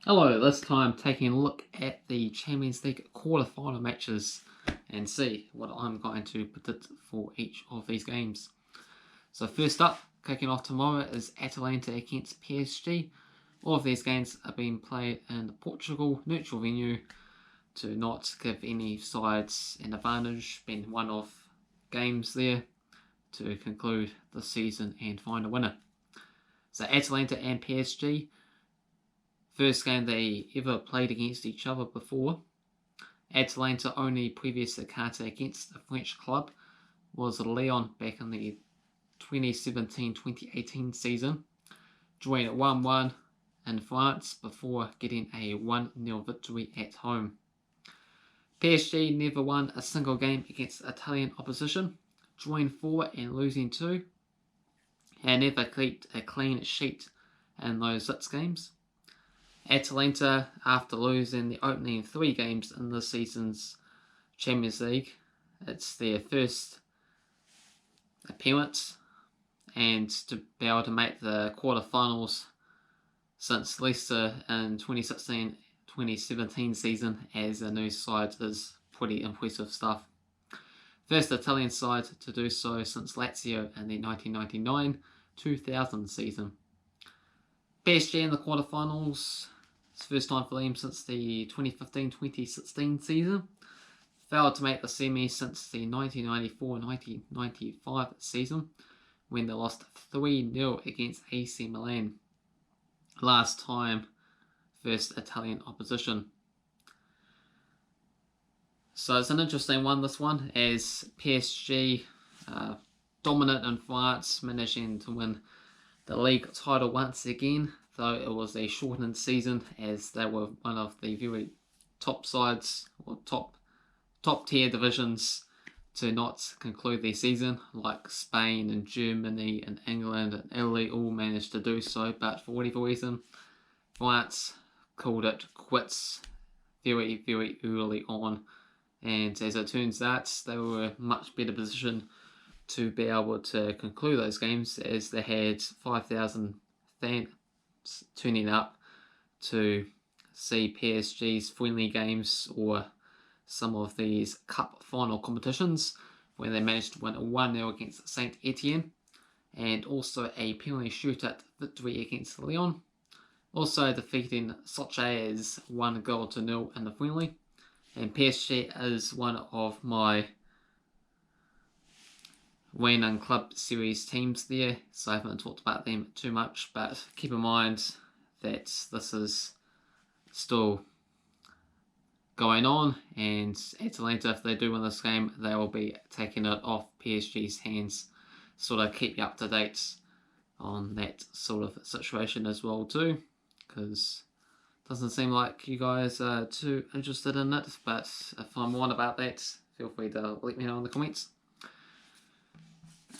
Hello, this time taking a look at the Champions League quarterfinal matches and see what I'm going to predict for each of these games. So first up, kicking off tomorrow is Atalanta against PSG. All of these games are being played in Portugal, neutral venue, to not give any sides an advantage, being one-off games there to conclude the season and find a winner. So Atalanta and PSG, first game they ever played against each other before. Atalanta only previous encounter against a French club was Lyon back in the 2017-2018 season, drawing at 1-1 in France before getting a 1-0 victory at home. PSG never won a single game against Italian opposition, drawing 4 and losing 2, and never kept a clean sheet in those 6 games. Atalanta, after losing the opening 3 games in this season's Champions League, it's their first appearance, and to be able to make the quarterfinals since Leicester in 2016-2017 season as a new side is pretty impressive stuff. First Italian side to do so since Lazio in the 1999-2000 season. PSG in the quarterfinals, it's the first time for them since the 2015-2016 season. Failed to make the semi since the 1994-1995 season, when they lost 3-0 against AC Milan. Last time, first Italian opposition. So it's an interesting one, this one, as PSG dominant in France, managing to win the league title once again, though it was a shortened season as they were one of the very top sides or top tier divisions to not conclude their season, like Spain and Germany and England and Italy all managed to do so, but for whatever reason France called it quits very early on, and as it turns out they were in a much better position to be able to conclude those games, as they had 5,000 fans turning up to see PSG's friendly games or some of these cup final competitions, where they managed to win a 1-0 against Saint Etienne, and also a penalty shootout victory against Lyon, also defeating such as 1-0 in the friendly. And PSG is one of my winning club series teams there, so I haven't talked about them too much, but keep in mind that this is still going on, and Atalanta, if they do win this game, they will be taking it off PSG's hands, sort of keep you up to date on that sort of situation as well too, because it doesn't seem like you guys are too interested in it, but if I'm wrong about that, feel free to let me know in the comments.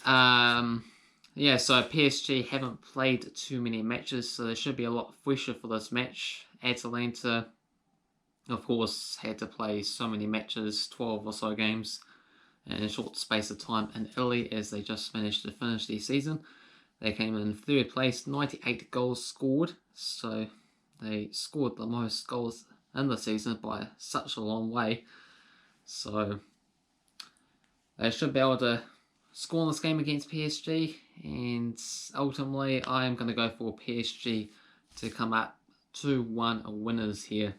So PSG haven't played too many matches, so they should be a lot fresher for this match. Atalanta, of course, had to play so many matches, 12 or so games, in a short space of time in Italy, as they just finish their season. They came in 3rd place, 98 goals scored, so they scored the most goals in the season by such a long way. So they should be able to score in this game against PSG, and ultimately I am going to go for PSG to come up 2-1 winners here.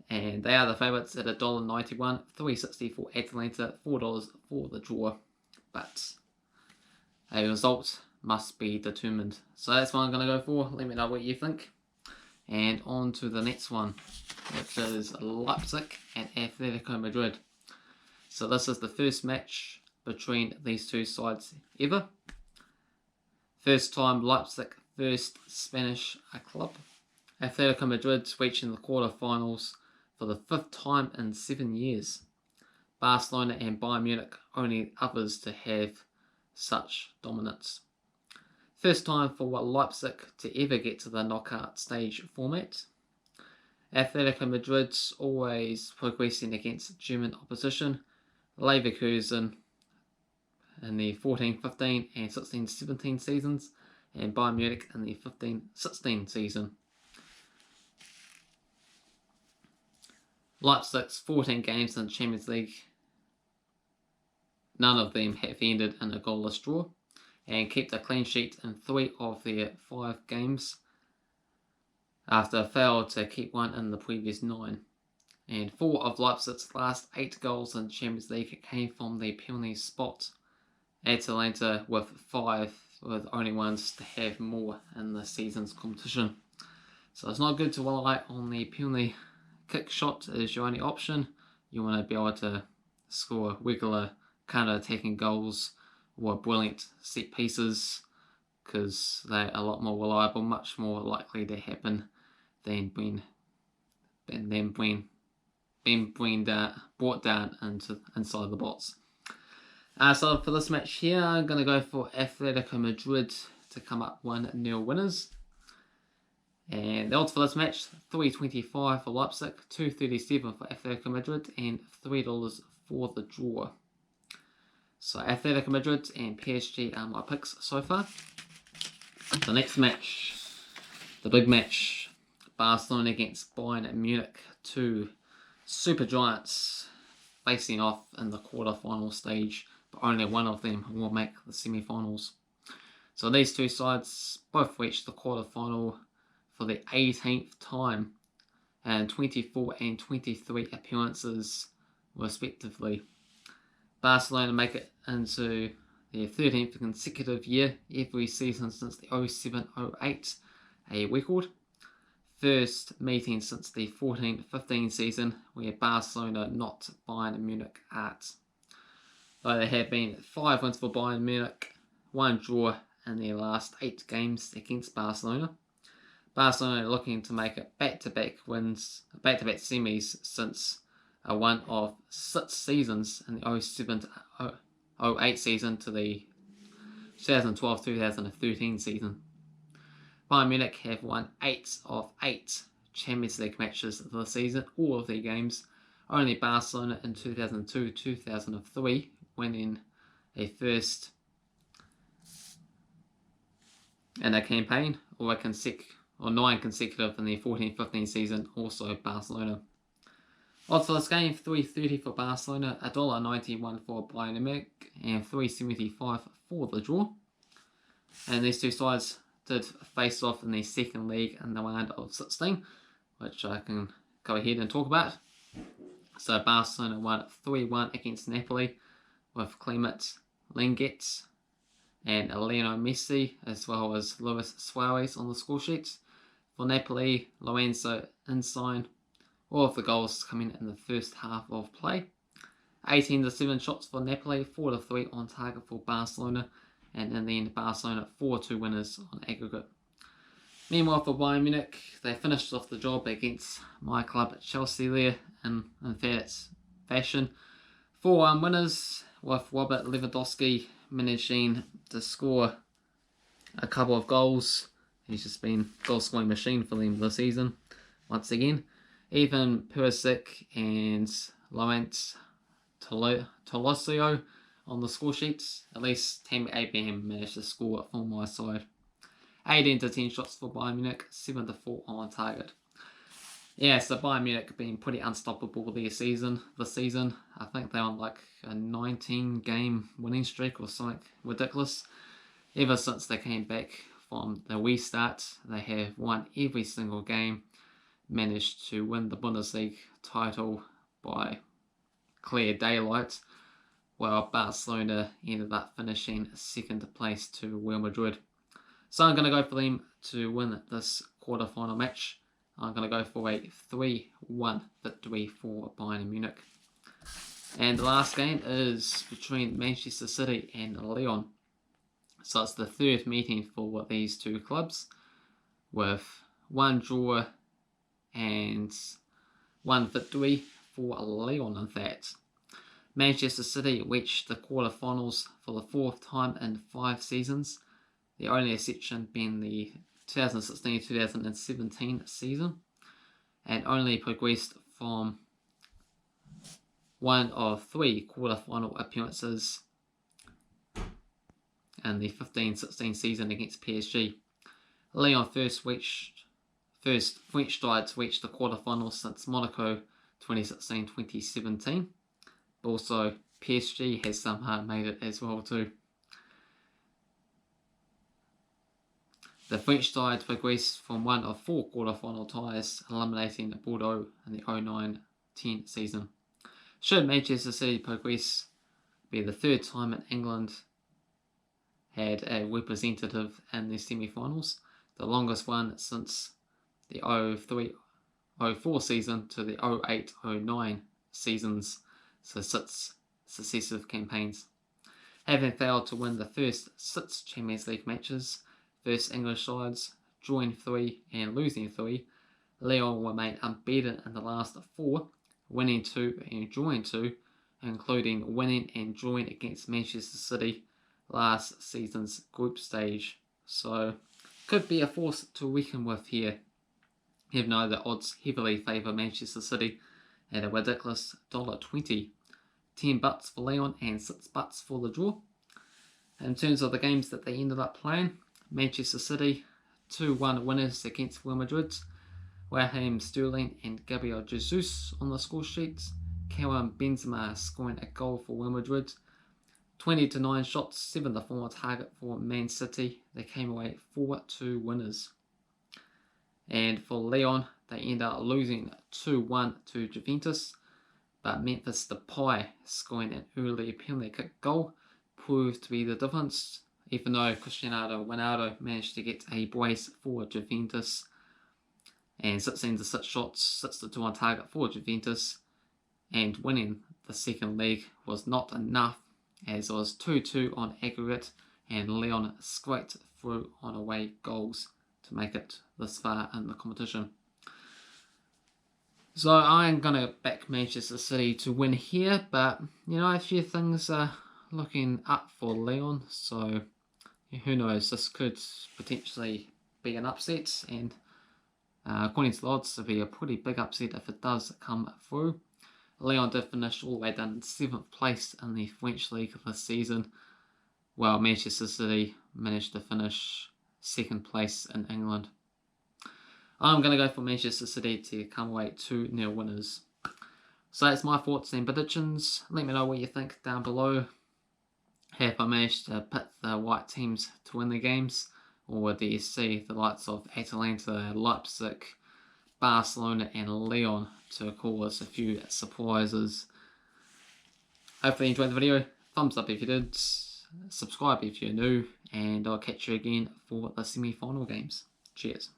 And they are the favourites at $1.91, $3.60 for Atalanta, $4 for the draw. But a result must be determined. So that's what I'm going to go for. Let me know what you think. And on to the next one, which is Leipzig and Atletico Madrid. So this is the first match between these two sides ever. First time Leipzig, first Spanish club. Atletico Madrid reaching the quarterfinals for the 5th time in 7 years. Barcelona and Bayern Munich only others to have such dominance. First time for Leipzig to ever get to the knockout stage format. Atletico Madrid's always progressing against German opposition. Leverkusen in the 14-15 and 16-17 seasons, and Bayern Munich in the 15-16 season. Leipzig's 14 games in the Champions League, none of them have ended in a goalless draw, and kept a clean sheet in 3 of their 5 games after failed to keep one in the previous 9. And 4 of Leipzig's last 8 goals in Champions League came from the penalty spot. Atalanta with 5, with only ones to have more in the season's competition. So it's not good to rely on the penalty kick shot as your only option. You want to be able to score regular counter-attacking goals or brilliant set pieces, because they're a lot more reliable, much more likely to happen than being brought down inside the box. So for this match here, I'm going to go for Atletico Madrid to come up 1-0 winners. And the odds for this match, $3.25 for Leipzig, $2.37 for Atletico Madrid, and $3 for the draw. So Atletico Madrid and PSG are my picks so far. The next match, the big match, Barcelona against Bayern Munich, 2 super giants facing off in the quarterfinal stage, but only one of them will make the semi-finals. So these 2 sides both reached the quarterfinal for the 18th time, and 24 and 23 appearances respectively. Barcelona make it into their 13th consecutive year every season since the 07-08, a record. First meeting since the 14-15 season, where Barcelona knocked Bayern Munich out. Though there have been 5 wins for Bayern Munich, 1 draw in their last 8 games against Barcelona. Barcelona looking to make it back-to-back wins, back-to-back semis since a one of 6 seasons in the 07-08 season to the 2012-2013 season. Bayern Munich have won 8 of 8 Champions League matches this season, all of their games. Only Barcelona in 2002-2003 winning a first in a campaign, or 9 consecutive in the 14-15 season, also Barcelona. Odds for this game, $3.30 for Barcelona, $1.91 for Bayern Munich, and $3.75 for the draw. And these 2 sides did face off in the second leg in the round of 16, which I can go ahead and talk about. So Barcelona won 3-1 against Napoli with Clement Lenglet and Lionel Messi, as well as Luis Suarez on the score sheets. For Napoli, Lorenzo Insigne, all of the goals coming in the first half of play. 18-7 shots for Napoli, 4-3 on target for Barcelona, and in the end, Barcelona 4-2 winners on aggregate. Meanwhile, for Bayern Munich, they finished off the job against my club Chelsea there in fashion. 4-1 winners, with Robert Lewandowski managing to score a couple of goals. He's just been a goal-scoring machine for them this season, once again. Even Perisic and Laurent Tolosio on the score sheets. At least Tammy Abraham managed to score for my side. 18-10 shots for Bayern Munich, 7-4 on target. Yeah, so Bayern Munich been pretty unstoppable this season. I think they're on like a 19-game winning streak or something ridiculous. Ever since they came back from the restart, they have won every single game, managed to win the Bundesliga title by clear daylight, while Barcelona ended up finishing second place to Real Madrid. So I'm going to go for them to win this quarterfinal match. I'm going to go for a 3-1 victory for Bayern Munich. And the last game is between Manchester City and Lyon. So it's the 3rd meeting for these 2 clubs, with 1 draw and 1 victory for Lyon in fact. Manchester City reached the quarterfinals for the 4th time in 5 seasons, the only exception being the 2016-2017 season, and only progressed from 1 of 3 quarterfinal appearances in the 15-16 season against PSG. Lyon first French side to reach the quarterfinals since Monaco 2016-2017. But also PSG has somehow made it as well too. The French side progressed from one of 4 quarterfinal ties, eliminating Bordeaux in the 09-10 season. Should Manchester City progress, be the 3rd time in England had a representative in the semi-finals, the longest one since the 03-04 season to the 08-09 seasons, so 6 successive campaigns. Having failed to win the first 6 Champions League matches, first English sides drawing 3 and losing 3, Lyon remained unbeaten in the last 4, winning 2 and drawing 2, including winning and drawing against Manchester City last season's group stage. So could be a force to reckon with here, even though the odds heavily favour Manchester City at a ridiculous $1.20. 10 bucks for Lyon and 6 bucks for the draw. In terms of the games that they ended up playing, Manchester City 2-1 winners against Real Madrid. Raheem Sterling and Gabriel Jesus on the score sheets. Karim Benzema scoring a goal for Real Madrid. 20-9 shots, 7-4 on target for Man City. They came away 4-2 winners. And for Lyon, they end up losing 2-1 to Juventus. But Memphis Depay scoring an early penalty kick goal proved to be the difference, even though Cristiano Ronaldo managed to get a brace for Juventus. And 16-6 shots, 6-2 on target for Juventus. And winning the second leg was not enough, as it was 2-2 on aggregate, and Lyon scraped through on away goals to make it this far in the competition. So I'm going to back Manchester City to win here, but a few things are looking up for Lyon, so who knows, this could potentially be an upset, and according to the odds, it'll be a pretty big upset if it does come through. Lyon did finish all the way down in 7th place in the French League this season, while Manchester City managed to finish 2nd place in England. I'm going to go for Manchester City to come away 2-0 winners. So that's my thoughts and predictions. Let me know what you think down below. Have I managed to pick the right teams to win the games? Or do you see the likes of Atalanta, Leipzig, Barcelona and Lyon to cause a few surprises? Hopefully you enjoyed the video. Thumbs up if you did. Subscribe if you're new. And I'll catch you again for the semi-final games. Cheers.